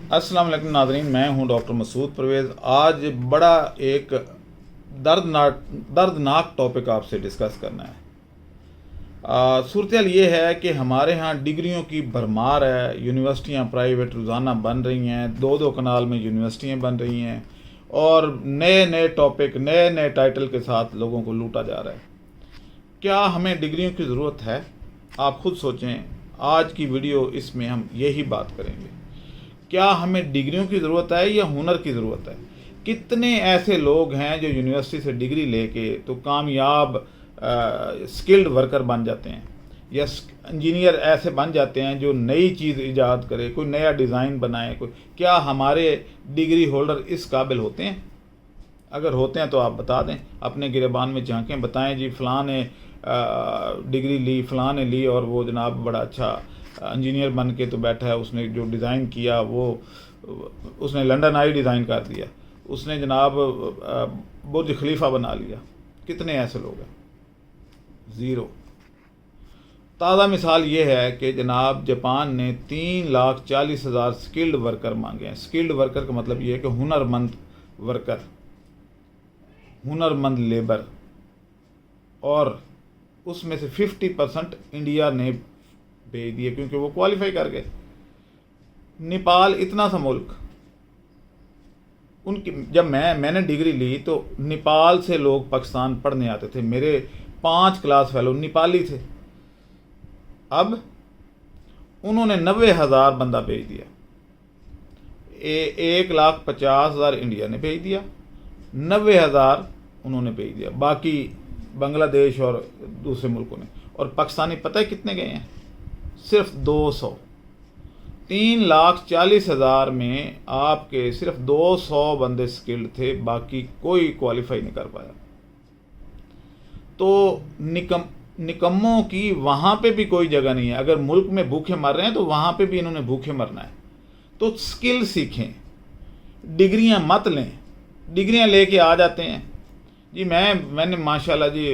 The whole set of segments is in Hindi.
अस्सलाम वालेकुम नाज़रीन, मैं हूं डॉक्टर मसूद परवेज़। आज बड़ा एक दर्दनाक टॉपिक आपसे डिस्कस करना है। सूरत ये है कि हमारे यहाँ डिग्रियों की भरमार है। यूनिवर्सिटियाँ प्राइवेट रोज़ाना बन रही हैं, दो दो कनाल में यूनिवर्सिटियाँ बन रही हैं और नए नए टॉपिक, नए नए टाइटल के साथ लोगों को लूटा जा रहा है। क्या हमें डिग्रियों की ज़रूरत है? आप खुद सोचें। आज की वीडियो इसमें हम यही बात करेंगे। क्या हमें डिग्रियों की ज़रूरत है या हुनर की ज़रूरत है? कितने ऐसे लोग हैं जो यूनिवर्सिटी से डिग्री लेके तो कामयाब स्किल्ड वर्कर बन जाते हैं, या इंजीनियर ऐसे बन जाते हैं जो नई चीज़ ईजाद करे, कोई नया डिज़ाइन बनाए। कोई क्या हमारे डिग्री होल्डर इस काबिल होते हैं? अगर होते हैं तो आप बता दें, अपने गिरेबान में झांकें, बताएं जी फ़लाँ ने डिग्री ली, फ़लाँ ने ली और वो जनाब बड़ा अच्छा इंजीनियर बन के तो बैठा है। उसने जो डिज़ाइन किया वो उसने लंदन आई डिज़ाइन कर दिया, उसने जनाब बुर्ज खलीफा बना लिया। कितने ऐसे लोग हैं? ज़ीरो। ताज़ा मिसाल ये है कि जनाब जापान ने 3,40,000 स्किल्ड वर्कर मांगे हैं। स्किल्ड वर्कर का मतलब ये है कि हुनरमंद वर्कर, हुनरमंद लेबर, और उसमें से 50% इंडिया ने भेज दिए क्योंकि वो क्वालिफाई कर गए। नेपाल इतना सा मुल्क, उनकी जब मैंने डिग्री ली तो नेपाल से लोग पाकिस्तान पढ़ने आते थे। मेरे 5 क्लास फेलो नेपाली थे। अब उन्होंने 90,000 बंदा भेज दिया। 1,50,000 इंडिया ने भेज दिया, 90,000 उन्होंने भेज दिया, बाकी बांग्लादेश और दूसरे मुल्कों ने। और पाकिस्तानी पता है कितने गए हैं? सिर्फ 200। 3,40,000 में आपके सिर्फ 200 बंदे स्किल्ड थे, बाकी कोई क्वालिफाई नहीं कर पाया। तो निकम्मों की वहाँ पे भी कोई जगह नहीं है। अगर मुल्क में भूखे मर रहे हैं तो वहाँ पे भी इन्होंने भूखे मरना है। तो स्किल सीखें, डिग्रियाँ मत लें। डिग्रियाँ लेके आ जाते हैं जी, मैंने माशाल्लाह जी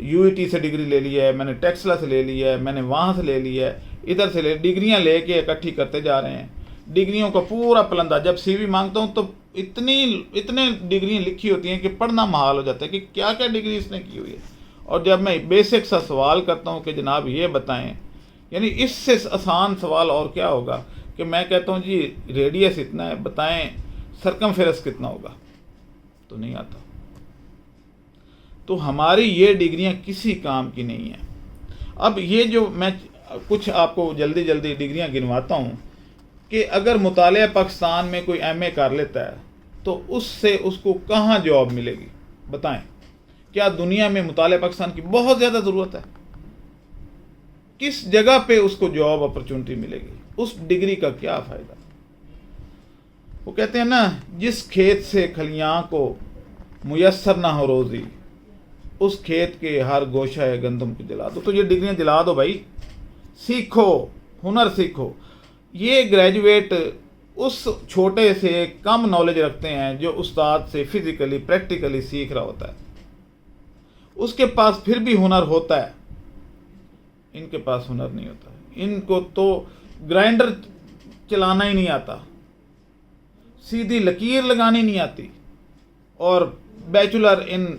यूईटी से डिग्री ले ली है, मैंने टेक्सला से ले ली है, मैंने वहाँ से ले ली है, इधर से ले, डिग्रियाँ लेके इकट्ठी करते जा रहे हैं। डिग्रियों का पूरा पलंदा। जब सीवी मांगता हूँ तो इतने डिग्रियाँ लिखी होती हैं कि पढ़ना महाल हो जाता है कि क्या क्या डिग्री इसने की हुई है। और जब मैं बेसिक सा सवाल करता हूँ कि जनाब ये बताएं, यानी इससे आसान सवाल और क्या होगा कि मैं कहता हूँ जी रेडियस इतना है, बताएं सरकमफेरेंस कितना होगा, तो नहीं आता। तो हमारी ये डिग्रियां किसी काम की नहीं है। अब ये जो मैं कुछ आपको जल्दी जल्दी डिग्रियां गिनवाता हूँ कि अगर मुतालिया पाकिस्तान में कोई एमए कर लेता है तो उससे उसको कहाँ जॉब मिलेगी? बताएं। क्या दुनिया में मुतालिया पाकिस्तान की बहुत ज़्यादा ज़रूरत है? किस जगह पे उसको जॉब अपॉर्चुनिटी मिलेगी? उस डिग्री का क्या फ़ायदा? वो कहते हैं ना, जिस खेत से खलियाँ को मुयस्सर ना हो रोज़ी, उस खेत के हर गोशा है गंदम को जला दो। तो ये डिग्रियां जला दो भाई, सीखो, हुनर सीखो। ये ग्रेजुएट उस छोटे से कम नॉलेज रखते हैं जो उस्ताद से फिजिकली प्रैक्टिकली सीख रहा होता है, उसके पास फिर भी हुनर होता है। इनके पास हुनर नहीं होता है। इनको तो ग्राइंडर चलाना ही नहीं आता, सीधी लकीर लगानी नहीं आती, और bachelor in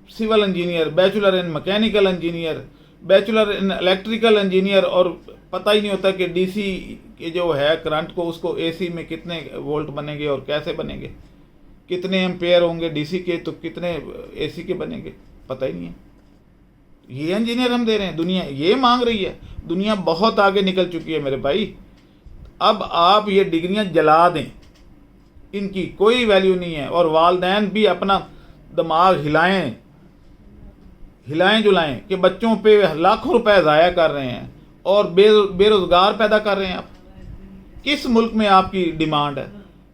civil engineer, bachelor in mechanical engineer, bachelor in electrical engineer, और पता ही नहीं होता कि डीसी के जो है करंट को, उसको एसी में कितने वोल्ट बनेंगे और कैसे बनेंगे, कितने एम्पेयर होंगे डीसी के तो कितने एसी के बनेंगे, पता ही नहीं है। ये इंजीनियर हम दे रहे हैं, दुनिया ये मांग रही है। दुनिया बहुत आगे निकल चुकी है मेरे भाई। अब आप ये डिग्रियां जला दें, इनकी कोई वैल्यू नहीं है। और वालिदैन भी अपना दिमाग हिलाएं जुलाएं कि बच्चों पे लाखों रुपए ज़ाया कर रहे हैं और बेरोज़गार पैदा कर रहे हैं। आप किस मुल्क में आपकी डिमांड है?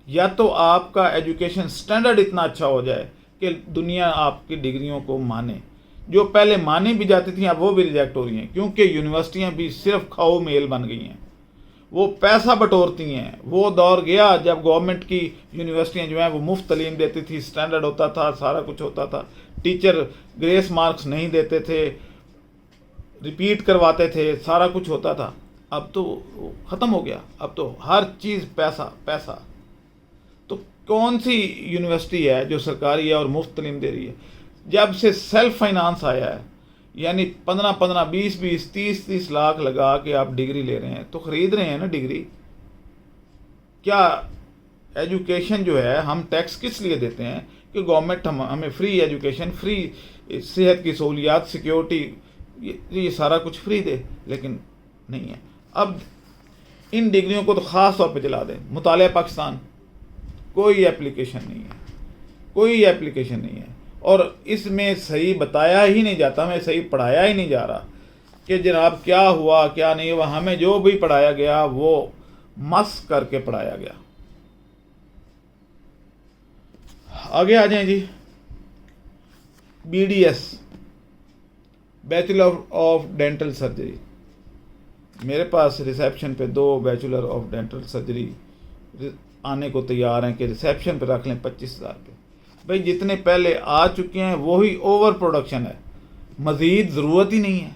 या तो आपका एजुकेशन स्टैंडर्ड इतना अच्छा हो जाए कि दुनिया आपकी डिग्रियों को माने। जो पहले मानी भी जाती थी अब वो भी रिजेक्ट हो रही हैं, क्योंकि यूनिवर्सिटियां भी सिर्फ खाओ मेल बन गई हैं। वो पैसा बटोरती हैं। वो दौर गया जब गवर्नमेंट की यूनिवर्सिटियां जो हैं वो मुफ्त तालीम देती थी, स्टैंडर्ड होता था, सारा कुछ होता था। टीचर ग्रेस मार्क्स नहीं देते थे, रिपीट करवाते थे, सारा कुछ होता था। अब तो ख़त्म हो गया, अब तो हर चीज़ पैसा पैसा। तो कौन सी यूनिवर्सिटी है जो सरकारी है और मुफ्त तालीम दे रही है? जब से सेल्फ फाइनेंस आया है, यानी 15-15, 20-20, 30-30 लाख लगा के आप डिग्री ले रहे हैं, तो ख़रीद रहे हैं ना डिग्री। क्या एजुकेशन जो है, हम टैक्स किस लिए देते हैं कि गवर्नमेंट हमें फ्री एजुकेशन, फ्री सेहत की सहूलियात, सिक्योरिटी, ये सारा कुछ फ्री दे, लेकिन नहीं है। अब इन डिग्रियों को तो ख़ास तौर पे जला दें। मुतालिया पाकिस्तान, कोई एप्लीकेशन नहीं है, कोई एप्लीकेशन नहीं है, और इसमें सही बताया ही नहीं जाता, हमें सही पढ़ाया ही नहीं जा रहा कि जनाब क्या हुआ क्या नहीं हुआ। हमें जो भी पढ़ाया गया वो मस करके पढ़ाया गया। आगे आ जाएं जी। BDS, bachelor of dental surgery. मेरे पास रिसेप्शन पे 2 बैचलर ऑफ डेंटल सर्जरी आने को तैयार हैं कि रिसेप्शन पे रख लें 25,000 पे। भाई जितने पहले आ चुके हैं वही ओवर प्रोडक्शन है, मज़ीद ज़रूरत ही नहीं है।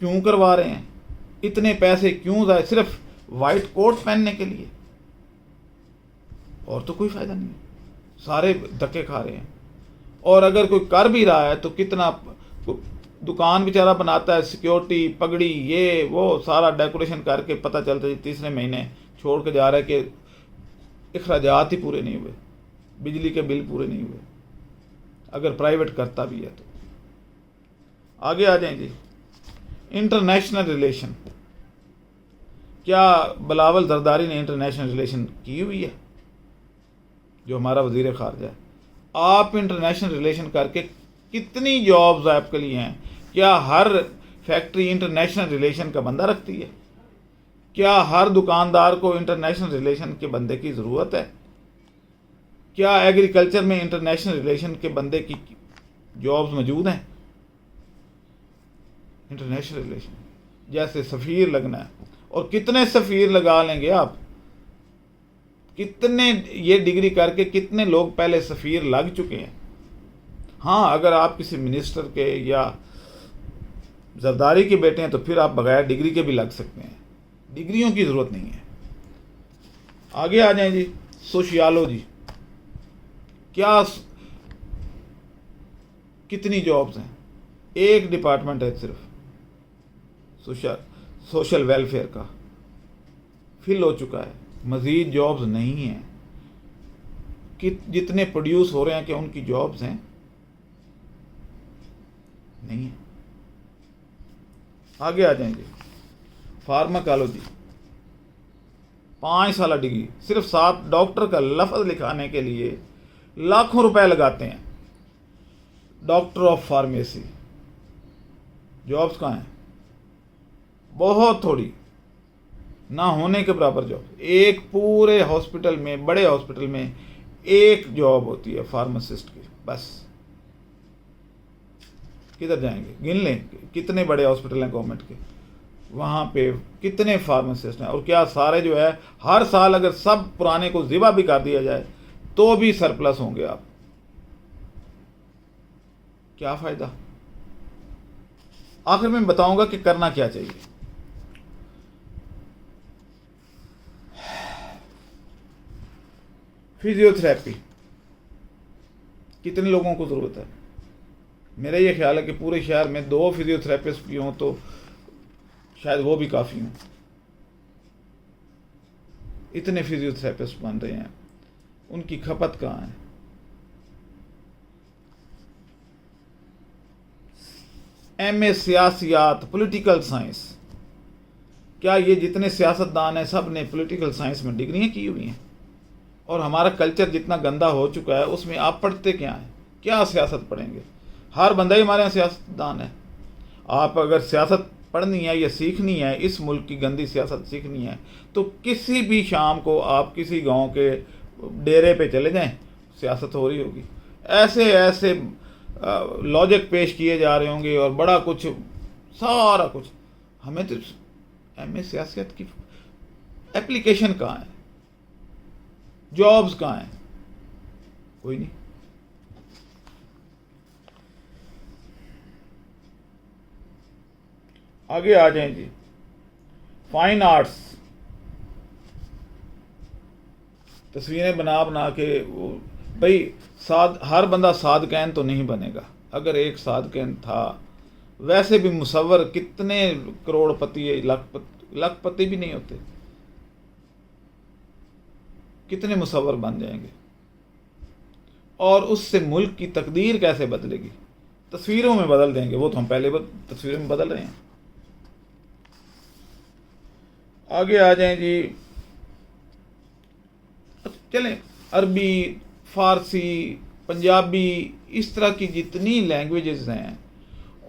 क्यों करवा रहे हैं इतने पैसे, क्यों जाए? सिर्फ वाइट कोट पहनने के लिए, और तो कोई फ़ायदा नहीं है। सारे धक्के खा रहे हैं। और अगर कोई कर भी रहा है तो कितना दुकान बेचारा बनाता है, सिक्योरिटी, पगड़ी, ये वो सारा डेकोरेशन करके पता चलता है तीसरे महीने छोड़ के जा रहा है कि अखराजात ही पूरे नहीं हुए, बिजली के बिल पूरे नहीं हुए, अगर प्राइवेट करता भी है तो। आगे आ जाएं जी। इंटरनेशनल रिलेशन, क्या बिलावल जरदारी ने इंटरनेशनल रिलेशन की हुई है? जो हमारा वज़ीर ख़ारजा है, आप इंटरनेशनल रिलेशन करके कितनी जॉब्स आपके लिए हैं? क्या हर फैक्ट्री इंटरनेशनल रिलेशन का बंदा रखती है? क्या हर दुकानदार को इंटरनेशनल रिलेशन के बंदे की ज़रूरत है? क्या एग्रीकल्चर में इंटरनेशनल रिलेशन के बंदे की जॉब्स मौजूद हैं? इंटरनेशनल रिलेशन जैसे सफ़ीर लगना है, और कितने सफ़ीर लगा लेंगे आप? कितने ये डिग्री करके कितने लोग पहले सफ़ीर लग चुके हैं। हाँ, अगर आप किसी मिनिस्टर के या जरदारी के बेटे हैं तो फिर आप बगैर डिग्री के भी लग सकते हैं, डिग्रियों की ज़रूरत नहीं है। आगे आ जाएं जी। सोशियोलॉजी, क्या कितनी जॉब्स हैं? एक डिपार्टमेंट है सिर्फ सोशल वेलफेयर का, फिल हो चुका है, मज़ीद जॉब्स नहीं हैं। कि जितने प्रोड्यूस हो रहे हैं, कि उनकी जॉब्स हैं? नहीं है। आगे आ जाएंगे। फार्माकोलॉजी, 5 साल डिग्री, सिर्फ 7 डॉक्टर का लफ्ज़ लिखाने के लिए लाखों रुपए लगाते हैं। डॉक्टर ऑफ फार्मेसी, जॉब्स कहाँ हैं? बहुत थोड़ी, ना होने के बराबर जॉब। एक पूरे हॉस्पिटल में, बड़े हॉस्पिटल में एक जॉब होती है फार्मासिस्ट की, बस। किधर जाएंगे? गिन लें कितने बड़े हॉस्पिटल हैं गवर्नमेंट के, वहाँ पे कितने फार्मासिस्ट हैं। और क्या सारे जो है, हर साल अगर सब पुराने को ज़िबा भी कर दिया जाए तो भी सरप्लस होंगे आप। क्या फ़ायदा? आखिर में बताऊंगा कि करना क्या चाहिए। फिजियोथेरेपी, कितने लोगों को ज़रूरत है? मेरा ये ख्याल है कि पूरे शहर में 2 फिजियोथेरेपिस्ट भी हों तो शायद वो भी काफ़ी हों। इतने फिजियोथेरेपिस्ट बन रहे हैं, उनकी खपत कहाँ है? MA सियासियात, पॉलिटिकल साइंस, क्या ये जितने सियासतदान हैं सब ने पॉलिटिकल साइंस में डिग्रियां की हुई हैं? और हमारा कल्चर जितना गंदा हो चुका है, उसमें आप पढ़ते क्या हैं? क्या सियासत पढ़ेंगे? हर बंदा ही हमारे यहाँ सियासतदान है। आप अगर सियासत पढ़नी है या सीखनी है, इस मुल्क की गंदी सियासत सीखनी है, तो किसी भी शाम को आप किसी गांव के डेरे पे चले जाएं, सियासत हो रही होगी। ऐसे ऐसे लॉजिक पेश किए जा रहे होंगे और बड़ा कुछ, सारा कुछ। हमें तो MA सियासत की एप्लीकेशन कहाँ है? जॉब्स कहाँ हैं? कोई नहीं। आगे आ जाएं जी। फाइन आर्ट्स, तस्वीरें बना बना के वो भाई हर बंदा सादकैन तो नहीं बनेगा। अगर एक सादकैन था, वैसे भी मुसव्वर कितने करोड़पति लखपति भी नहीं होते, कितने मुसव्वर बन जाएंगे, और उससे मुल्क की तकदीर कैसे बदलेगी? तस्वीरों में बदल देंगे। वो तो हम पहले तस्वीरों में बदल रहे हैं। आगे आ जाएं जी, चलें। अरबी, फारसी, पंजाबी, इस तरह की जितनी लैंग्वेजेस हैं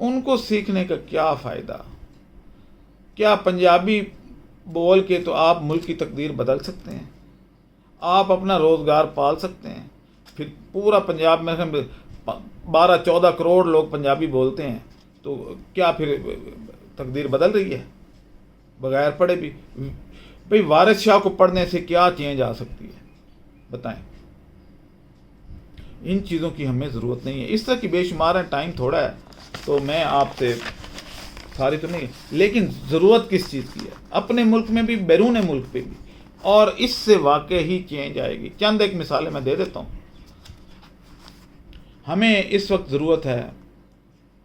उनको सीखने का क्या फ़ायदा? क्या पंजाबी बोल के तो आप मुल्क की तकदीर बदल सकते हैं? आप अपना रोज़गार पाल सकते हैं? फिर पूरा पंजाब में 12-14 करोड़ लोग पंजाबी बोलते हैं, तो क्या फिर तकदीर बदल रही है बगैर पढ़े भी? भाई वारिस शाह को पढ़ने से क्या चेंज आ सकती है बताएं? इन चीज़ों की हमें ज़रूरत नहीं है। इस तरह की बेशुमार है, टाइम थोड़ा है, तो मैं आपसे सारी तो नहीं, लेकिन ज़रूरत किस चीज़ की है? अपने मुल्क में भी, बैरून मुल्क पे भी, और इससे वाकई ही चेंज आएगी। चंद एक मिसालें मैं दे देता हूँ। हमें इस वक्त ज़रूरत है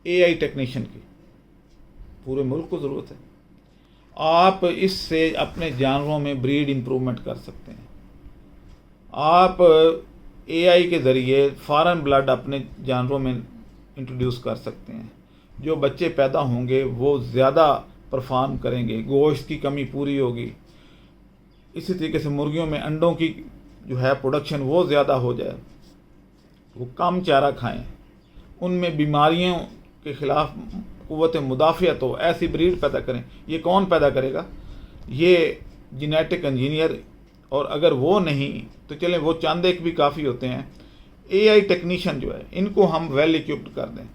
AI टेक्नीशियन की, पूरे मुल्क को ज़रूरत है। आप इससे अपने जानवरों में ब्रीड इम्प्रूवमेंट कर सकते हैं। आप AI के ज़रिए फॉरेन ब्लड अपने जानवरों में इंट्रोड्यूस कर सकते हैं। जो बच्चे पैदा होंगे वो ज़्यादा परफॉर्म करेंगे, गोश्त की कमी पूरी होगी। इसी तरीके से मुर्गियों में अंडों की जो है प्रोडक्शन वो ज़्यादा हो जाए, वो कम चारा खाएं, उनमें बीमारियों के ख़िलाफ़ क़ुव्वत मुदाफ़ियत हो, ऐसी ब्रीड पैदा करें। ये कौन पैदा करेगा? ये जेनेटिक इंजीनियर। और अगर वो नहीं तो चलें, वो चंद एक भी काफ़ी होते हैं। AI टेक्नीशियन जो है, इनको हम वेल इक्विप्ड कर दें।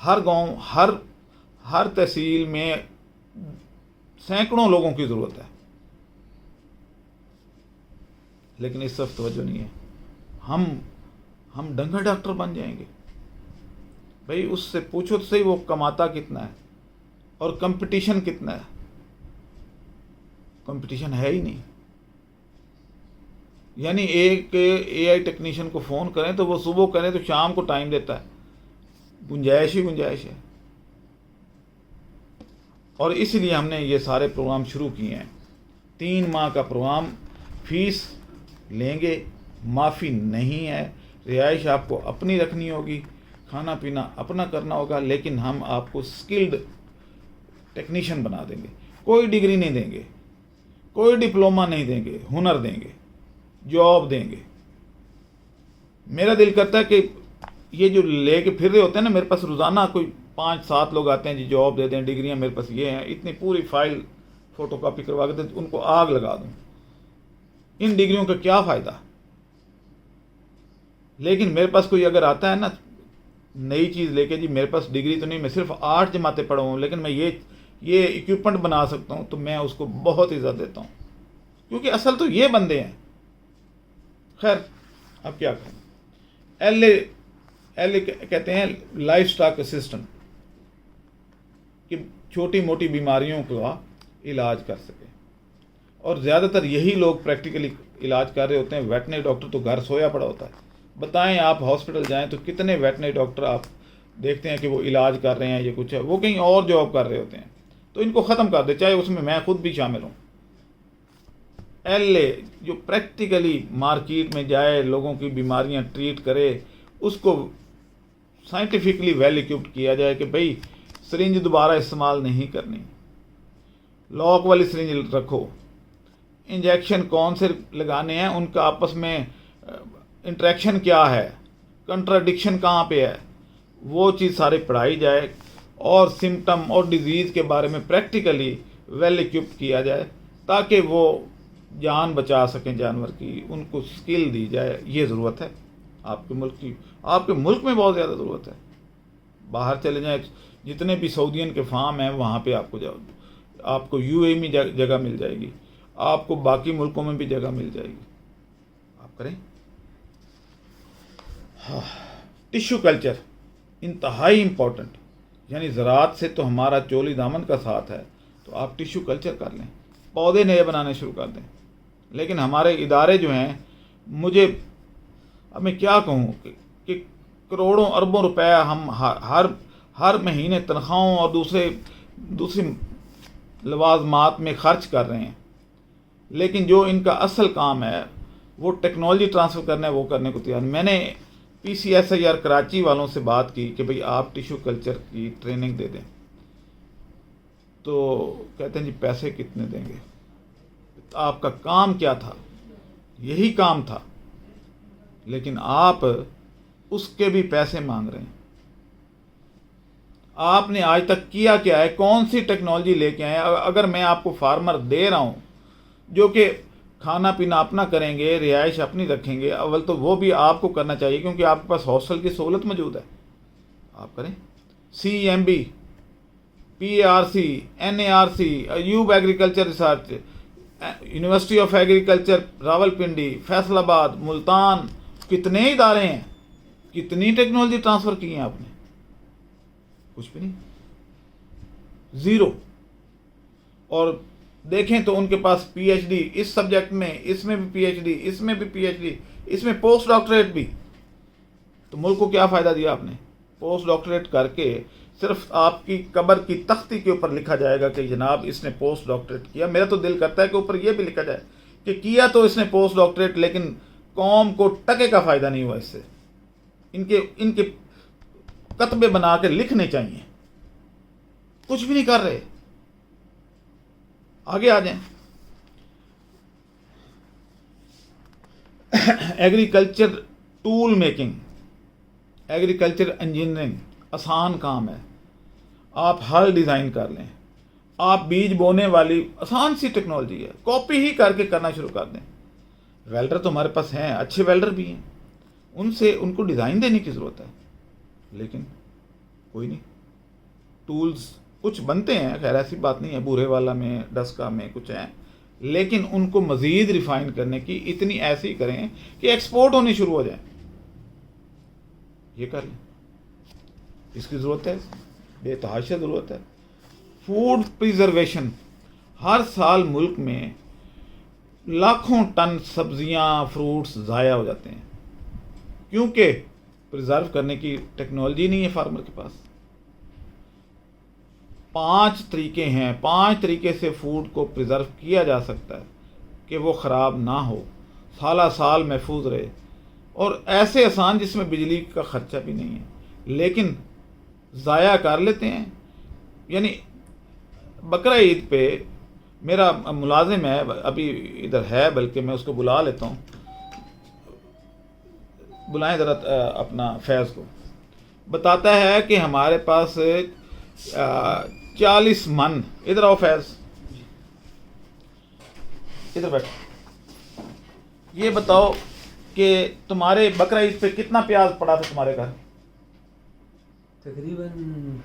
हर गांव, हर तहसील में सैकड़ों लोगों की ज़रूरत है, लेकिन इस तरफ तवज्जो नहीं है। हम डंगर डॉक्टर बन जाएंगे। भाई उससे पूछो तो सही, वो कमाता कितना है और कंपटीशन कितना है? कंपटीशन है ही नहीं। यानी एक AI टेक्नीशियन को फ़ोन करें तो वो सुबह करें तो शाम को टाइम देता है। गुंजाइश ही गुंजाइश है। और इसलिए हमने ये सारे प्रोग्राम शुरू किए हैं। 3 माह का प्रोग्राम, फीस लेंगे, माफ़ी नहीं है। रिहाइश आपको अपनी रखनी होगी, खाना पीना अपना करना होगा, लेकिन हम आपको स्किल्ड टेक्नीशियन बना देंगे। कोई डिग्री नहीं देंगे, कोई डिप्लोमा नहीं देंगे, हुनर देंगे, जॉब देंगे। मेरा दिल करता है कि ये जो लेके फिर रहे होते हैं ना, मेरे पास रोज़ाना कोई 5-7 लोग आते हैं जी, जॉब दे दें, डिग्रियां मेरे पास ये हैं, इतनी पूरी फाइल फ़ोटोकॉपी करवा के उनको आग लगा दूँ। इन डिग्रियों का क्या फ़ायदा? लेकिन मेरे पास कोई अगर आता है ना नई चीज़ लेके, जी मेरे पास डिग्री तो नहीं, मैं सिर्फ 8 जमातें पढ़ा हूँ, लेकिन मैं ये इक्विपमेंट बना सकता हूँ, तो मैं उसको बहुत इज़्ज़त देता हूँ, क्योंकि असल तो ये बंदे हैं। खैर, अब क्या करें। एल कहते हैं लाइफ स्टॉक असिस्टेंट, कि छोटी मोटी बीमारियों का इलाज कर सके, और ज़्यादातर यही लोग प्रैक्टिकली इलाज कर रहे होते हैं। वेटनरी डॉक्टर तो घर सोया पड़ा होता है। बताएं, आप हॉस्पिटल जाएं तो कितने वेटनरी डॉक्टर आप देखते हैं कि वो इलाज कर रहे हैं, ये कुछ है, वो कहीं और जॉब कर रहे होते हैं। तो इनको ख़त्म कर दे, चाहे उसमें मैं खुद भी शामिल हूँ। LA जो प्रैक्टिकली मार्केट में जाए, लोगों की बीमारियां ट्रीट करे, उसको साइंटिफिकली वेल इक्विप्ड किया जाए कि भाई सिरिंज दोबारा इस्तेमाल नहीं करनी, लॉक वाली सिरिंज रखो, इंजेक्शन कौन से लगाने हैं, उनका आपस में इंटरेक्शन क्या है, कंट्राडिक्शन कहाँ पे है, वो चीज़ सारी पढ़ाई जाए, और सिम्टम और डिजीज़ के बारे में प्रैक्टिकली वेल इक्विप्ड किया जाए, ताकि वो जान बचा सकें जानवर की, उनको स्किल दी जाए। ये ज़रूरत है आपके मुल्क की, आपके मुल्क में बहुत ज़्यादा ज़रूरत है। बाहर चले जाएं, जितने भी सऊदियन के फार्म हैं वहाँ पे आपको UAE में जगह मिल जाएगी, आपको बाकी मुल्कों में भी जगह मिल जाएगी, आप करें। हाँ, टिश्यू कल्चर इंतहाई इम्पोर्टेंट। यानी ज़राअत से तो हमारा चोली दामन का साथ है, तो आप टिश्यू कल्चर कर लें, पौधे नए बनाने शुरू कर दें। लेकिन हमारे इदारे जो हैं, मुझे अब मैं क्या कहूँ कि करोड़ों अरबों रुपया हम हर महीने तनख्वाहों और दूसरी लवाजमात में खर्च कर रहे हैं, लेकिन जो इनका असल काम है वो टेक्नोलॉजी ट्रांसफ़र करना है, वो करने को तैयार। मैंने PCSIR कराची वालों से बात की कि भाई आप टिश्यू कल्चर की ट्रेनिंग दे दें, तो कहते हैं जी पैसे कितने देंगे, आपका काम क्या था, यही काम था, लेकिन आप उसके भी पैसे मांग रहे हैं। आपने आज तक किया क्या है, कौन सी टेक्नोलॉजी लेके आए? अगर मैं आपको फार्मर दे रहा हूँ जो कि खाना पीना अपना करेंगे, रिहाइश अपनी रखेंगे, अव्वल तो वो भी आपको करना चाहिए क्योंकि आपके पास हॉस्टल की सहूलत मौजूद है, आप करें। CMB, PARC, NARC, Ayub agriculture research, university of agriculture Rawalpindi, Faisalabad, Multan, कितने इदारे हैं, कितनी टेक्नोलॉजी ट्रांसफ़र की है आपने? कुछ भी नहीं, ज़ीरो। और देखें तो उनके पास PhD इस सब्जेक्ट में, इसमें भी PhD, इसमें भी PhD, इसमें पोस्ट डॉक्टरेट भी। तो मुल्क को क्या फ़ायदा दिया आपने? पोस्ट डॉक्टरेट करके सिर्फ आपकी कब्र की तख्ती के ऊपर लिखा जाएगा कि जनाब इसने पोस्ट डॉक्टरेट किया। मेरा तो दिल करता है कि ऊपर यह भी लिखा जाए कि किया तो इसने पोस्ट डॉक्टरेट, लेकिन कौम को टके का फ़ायदा नहीं हुआ इससे। इनके कतबे बना के लिखने चाहिए, कुछ भी नहीं कर रहे। आगे आ जाएं। Agriculture tool making, agriculture engineering आसान काम है। आप हल डिज़ाइन कर लें, आप बीज बोने वाली आसान सी टेक्नोलॉजी है, कॉपी ही करके करना शुरू कर दें। वेल्डर तो हमारे पास हैं, अच्छे वेल्डर भी हैं, उनको डिज़ाइन देने की ज़रूरत है, लेकिन कोई नहीं। टूल्स कुछ बनते हैं, खैर ऐसी बात नहीं है, बूरे वाला में, डस्का में कुछ हैं, लेकिन उनको मज़ीद रिफ़ाइन करने की इतनी ऐसी करें कि एक्सपोर्ट होनी शुरू हो जाए। ये कर लें, इसकी ज़रूरत है, बेतहाशा ज़रूरत है। फूड प्रिजर्वेशन, हर साल मुल्क में लाखों टन सब्जियां, फ्रूट्स ज़ाया हो जाते हैं क्योंकि प्रिजर्व करने की टेक्नोलॉजी नहीं है फार्मर के पास। 5 तरीके हैं, 5 तरीके से फूड को प्रिजर्व किया जा सकता है कि वो ख़राब ना हो, साला साल महफूज रहे, और ऐसे आसान जिसमें बिजली का ख़र्चा भी नहीं है, लेकिन ज़ाया कर लेते हैं। यानी बकरा ईद पे मेरा मुलाजिम है, अभी इधर है, बल्कि मैं उसको बुला लेता हूँ, बुलाएं ज़रा अपना फैज़ को। बताता है कि हमारे पास 40 मन, इधर आओ फैज़, इधर बैठ, ये बताओ कि तुम्हारे बकरा ईद पे कितना प्याज पड़ा था तुम्हारे घर? तकरीबन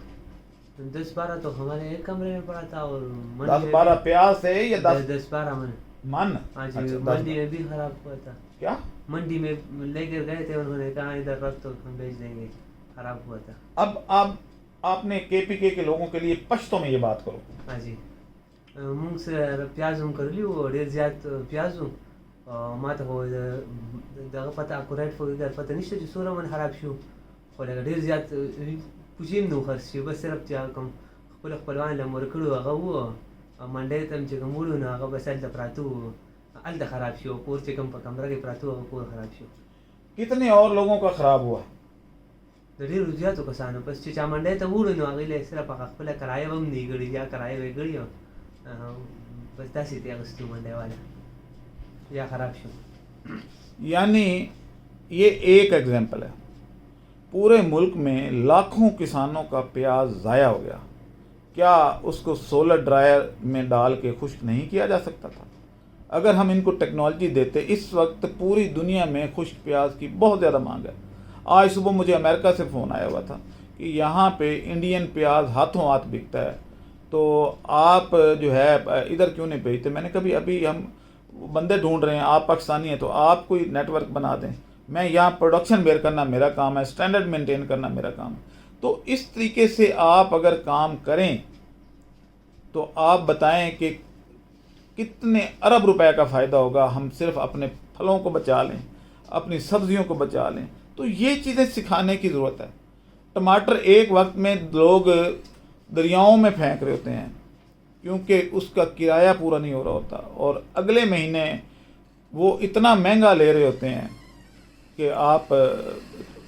10-12 तो हमारे एक कमरे में पड़ा था, और 10-12 प्याज से या 10-12 मन? हाँ जी, अच्छा, मंडी में भी खराब हुआ था। क्या? मंडी में लेकर गए थे, उन्होंने कहा इधर रख तो हम भेज देंगे, खराब हुआ था। अब आपने KPK के लोगों के लिए पश्तो में ये बात करो। हाँ जी, मूंग से प्याज हम कर लियो, ढेर ज्यादा प्याज हूँ माता हो जगह पता आपको राइट फॉर इधर पता नहीं जो सोरा मन खराब शो खोलेगा ढेर ज्यादा कुछ ही नहीं खर्च शो, बस सिर्फ क्या कम खोल पलवान लमर करो अगो मंडे तम जगह मूलू ना अगो बस अल्दा प्रातु अल्दा खराब शो, पूर से कम कमरा के प्रातु अगो पूर खराब शो। कितने और लोगों का खराब हुआ? ढेर रुजिया तो कसानो बस चिचा मंडे तो मूलू ना अगले सिर्फ पका कराए बम नहीं गड़ी या कराए वे गड़ी बस दासी ते अगस्तु मंडे वाला या खराब शो। यानी ये एक एग्जाम्पल है, पूरे मुल्क में लाखों किसानों का प्याज ज़ाया हो गया। क्या उसको सोलर ड्रायर में डाल के खुश्क नहीं किया जा सकता था? अगर हम इनको टेक्नोलॉजी देते, इस वक्त पूरी दुनिया में खुश्क प्याज की बहुत ज़्यादा मांग है। आज सुबह मुझे अमेरिका से फ़ोन आया हुआ था कि यहाँ पे इंडियन प्याज हाथों हाथ बिकता है, तो आप जो है इधर क्यों नहीं भेजते? मैंने कभी अभी हम बंदे ढूंढ रहे हैं, आप पाकिस्तानी हैं तो आप कोई नेटवर्क बना दें, मैं यहाँ प्रोडक्शन बेयर करना मेरा काम है, स्टैंडर्ड मेंटेन करना मेरा काम है। तो इस तरीके से आप अगर काम करें तो आप बताएं कि कितने अरब रुपए का फ़ायदा होगा। हम सिर्फ अपने फलों को बचा लें, अपनी सब्जियों को बचा लें। तो ये चीज़ें सिखाने की ज़रूरत है। टमाटर एक वक्त में लोग दरियाओं में फेंक रहे होते हैं क्योंकि उसका किराया पूरा नहीं हो रहा होता, और अगले महीने वो इतना महंगा ले रहे होते हैं कि आप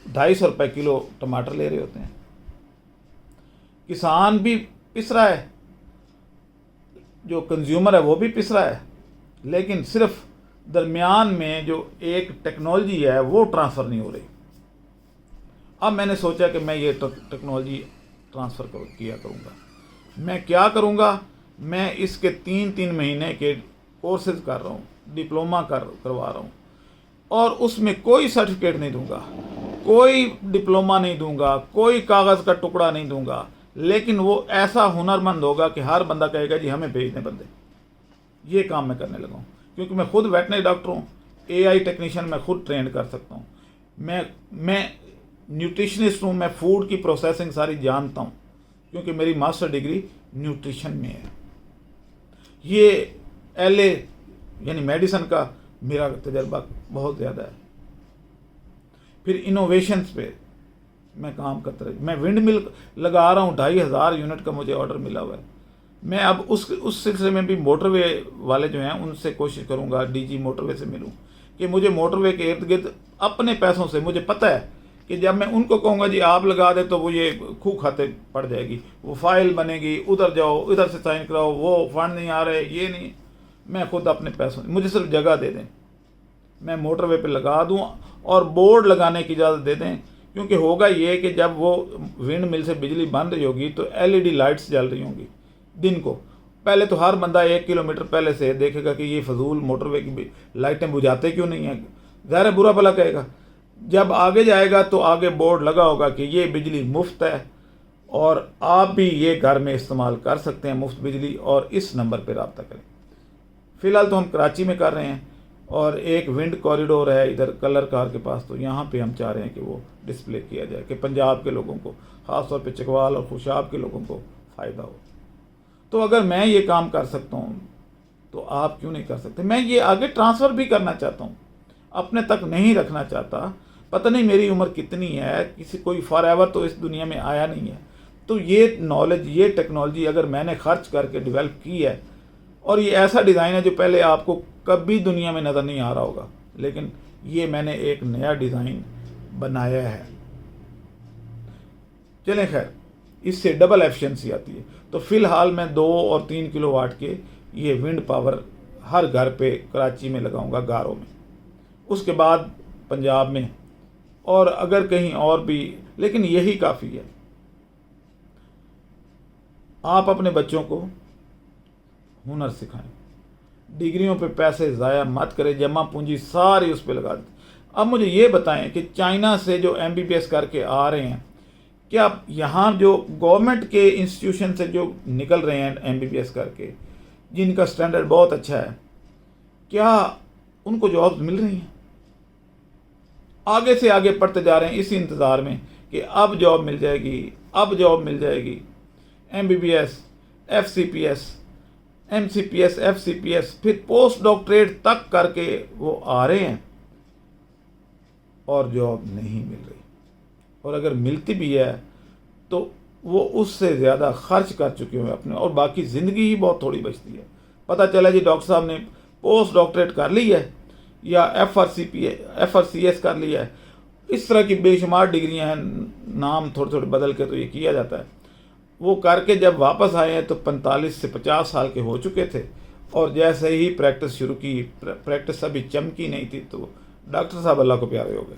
250 रुपये किलो टमाटर ले रहे होते हैं। किसान भी पिस रहा है, जो कंज्यूमर है वो भी पिस रहा है, लेकिन सिर्फ दरमियान में जो एक टेक्नोलॉजी है वो ट्रांसफ़र नहीं हो रही। अब मैंने सोचा कि मैं ये टेक्नोलॉजी ट्रांसफ़र किया करूँगा। मैं क्या करूँगा, मैं इसके 3-3 महीने के कोर्सेज कर रहा हूँ, डिप्लोमा करवा रहा हूँ, और उसमें कोई सर्टिफिकेट नहीं दूंगा, कोई डिप्लोमा नहीं दूंगा, कोई कागज़ का टुकड़ा नहीं दूंगा, लेकिन वो ऐसा हुनरमंद होगा कि हर बंदा कहेगा जी हमें भेज दें बंदे। ये काम मैं करने लगा हूँ क्योंकि मैं खुद वेटनरी डॉक्टर हूँ, AI टेक्नीशियन मैं खुद ट्रेंड कर सकता हूँ, मैं न्यूट्रिशनिस्ट हूँ, मैं फूड की प्रोसेसिंग सारी जानता हूँ क्योंकि मेरी मास्टर डिग्री न्यूट्रिशन में है। ये LA यानी मेडिसिन का मेरा तजर्बा बहुत ज़्यादा है। फिर इनोवेशंस पे मैं काम करता रहा। मैं विंड मिल लगा रहा हूँ, 2500 यूनिट का मुझे ऑर्डर मिला हुआ है। मैं अब उस सिलसिले में भी मोटरवे वाले जो हैं उनसे कोशिश करूँगा, DG मोटरवे से मिलूँ कि मुझे मोटरवे के इर्द गिर्द अपने पैसों से, मुझे पता है कि जब मैं उनको कहूँगा जी आप लगा दे तो वो ये खूह खाते पड़ जाएगी, वो फाइल बनेगी, उधर जाओ, इधर से साइन कराओ, वो फंड नहीं आ रहे, ये नहीं। मैं खुद अपने पैसों, मुझे सिर्फ जगह दे दें, मैं मोटरवे पे लगा दूं और बोर्ड लगाने की इजाज़त दे दें। क्योंकि होगा ये कि जब वो विंड मिल से बिजली बन रही होगी तो LED लाइट्स जल रही होंगी दिन को। पहले तो हर बंदा 1 किलोमीटर पहले से देखेगा कि ये फजूल मोटरवे की लाइटें बुझाते क्यों नहीं हैं, ज़ाहिर बुरा भला कहेगा। जब आगे जाएगा तो आगे बोर्ड लगा होगा कि ये बिजली मुफ्त है और आप भी ये घर में इस्तेमाल कर सकते हैं मुफ्त बिजली, और इस नंबर पर रब्ता करें। फ़िलहाल तो हम कराची में कर रहे हैं और एक विंड कॉरिडोर है इधर कलर कार के पास, तो यहाँ पे हम चाह रहे हैं कि वो डिस्प्ले किया जाए कि पंजाब के लोगों को, ख़ास तौर पे चकवाल और खुशाब के लोगों को फ़ायदा हो। तो अगर मैं ये काम कर सकता हूँ तो आप क्यों नहीं कर सकते। मैं ये आगे ट्रांसफ़र भी करना चाहता हूँ, अपने तक नहीं रखना चाहता। पता नहीं मेरी उम्र कितनी है, किसी कोई फॉर एवर तो इस दुनिया में आया नहीं है। तो ये नॉलेज, ये टेक्नोलॉजी अगर मैंने खर्च करके डेवलप की है, और ये ऐसा डिज़ाइन है जो पहले आपको कभी दुनिया में नज़र नहीं आ रहा होगा, लेकिन ये मैंने एक नया डिज़ाइन बनाया है। चलें खैर, इससे डबल एफिशिएंसी आती है। तो फ़िलहाल मैं 2 और 3 किलोवाट के ये विंड पावर हर घर पे कराची में लगाऊंगा, गारों में, उसके बाद पंजाब में, और अगर कहीं और भी, लेकिन यही काफ़ी है। आप अपने बच्चों को हुनर सिखाएं, डिग्रियों पे पैसे ज़ाया मत करें, जमा पूंजी सारी उस पर लगा दें। अब मुझे ये बताएं कि चाइना से जो MBBS करके आ रहे हैं, क्या यहाँ जो गवर्नमेंट के इंस्टीट्यूशन से जो निकल रहे हैं MBBS करके, जिनका स्टैंडर्ड बहुत अच्छा है, क्या उनको जॉब मिल रही हैं? आगे से आगे पढ़ते जा रहे हैं इसी इंतज़ार में कि अब जॉब मिल जाएगी, अब जॉब मिल जाएगी। MBBS, FCPS, MCPS, FCPS, फिर पोस्ट डॉक्टरेट तक करके वो आ रहे हैं और जॉब नहीं मिल रही, और अगर मिलती भी है तो वो उससे ज़्यादा खर्च कर चुके हैं अपने, और बाकी ज़िंदगी ही बहुत थोड़ी बचती है। पता चला जी डॉक्टर साहब ने पोस्ट डॉक्टरेट कर ली है या FRCS कर लिया है, इस तरह की बेशुमार डिग्रियां हैं, नाम थोड़े थोड़े बदल के तो ये किया जाता है। वो करके जब वापस आए हैं तो 45 से 50 साल के हो चुके थे, और जैसे ही प्रैक्टिस शुरू की, प्रैक्टिस अभी चमकी नहीं थी, तो डॉक्टर साहब अल्लाह को प्यारे हो गए।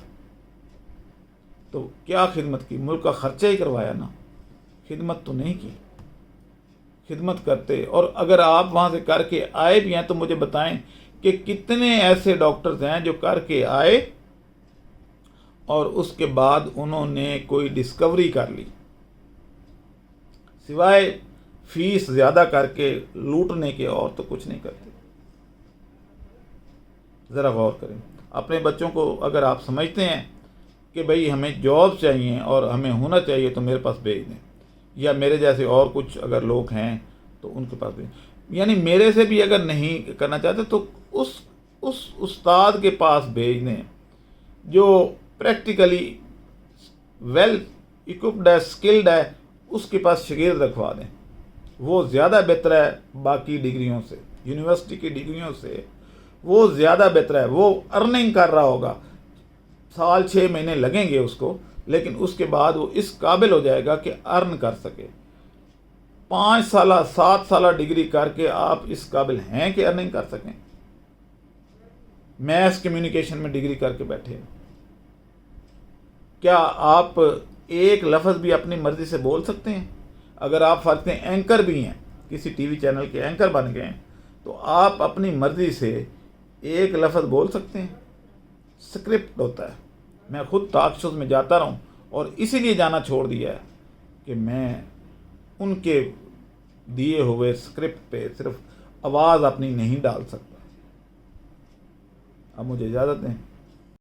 तो क्या खिदमत की, मुल्क का खर्चा ही करवाया ना, खिदमत तो नहीं की। खिदमत करते, और अगर आप वहाँ से करके आए भी हैं तो मुझे बताएं कि कितने ऐसे डॉक्टर्स हैं जो करके आए और उसके बाद उन्होंने कोई डिस्कवरी कर ली, सिवाय फीस ज़्यादा करके लूटने के और तो कुछ नहीं करते। ज़रा गौर करें अपने बच्चों को। अगर आप समझते हैं कि भाई हमें जॉब चाहिए और हमें हुनर चाहिए तो मेरे पास भेज दें, या मेरे जैसे और कुछ अगर लोग हैं तो उनके पास भी, यानी मेरे से भी अगर नहीं करना चाहते तो उस उस्ताद के पास भेज दें जो प्रैक्टिकली वेल इक्विप्ड है, स्किल्ड है, उसके पास शागिर्द रखवा दें। वो ज़्यादा बेहतर है बाकी डिग्रियों से, यूनिवर्सिटी की डिग्रियों से वो ज़्यादा बेहतर है। वो अर्निंग कर रहा होगा, साल 6 महीने लगेंगे उसको, लेकिन उसके बाद वो इस काबिल हो जाएगा कि अर्न कर सके। 5 साल 7 साल डिग्री करके आप इस काबिल हैं कि अर्निंग कर सकें? मैथ्स कम्युनिकेशन में डिग्री करके बैठे हैं, क्या आप एक लफ्ज़ भी अपनी मर्ज़ी से बोल सकते हैं? अगर आप फ़र्ज़ करें एंकर भी हैं, किसी टीवी चैनल के एंकर बन गए हैं, तो आप अपनी मर्ज़ी से एक लफ्ज़ बोल सकते हैं? स्क्रिप्ट होता है। मैं खुद टॉक शोज़ में जाता रहूं और इसीलिए जाना छोड़ दिया है कि मैं उनके दिए हुए स्क्रिप्ट पे सिर्फ आवाज़ अपनी नहीं डाल सकता। अब मुझे इजाज़त दें।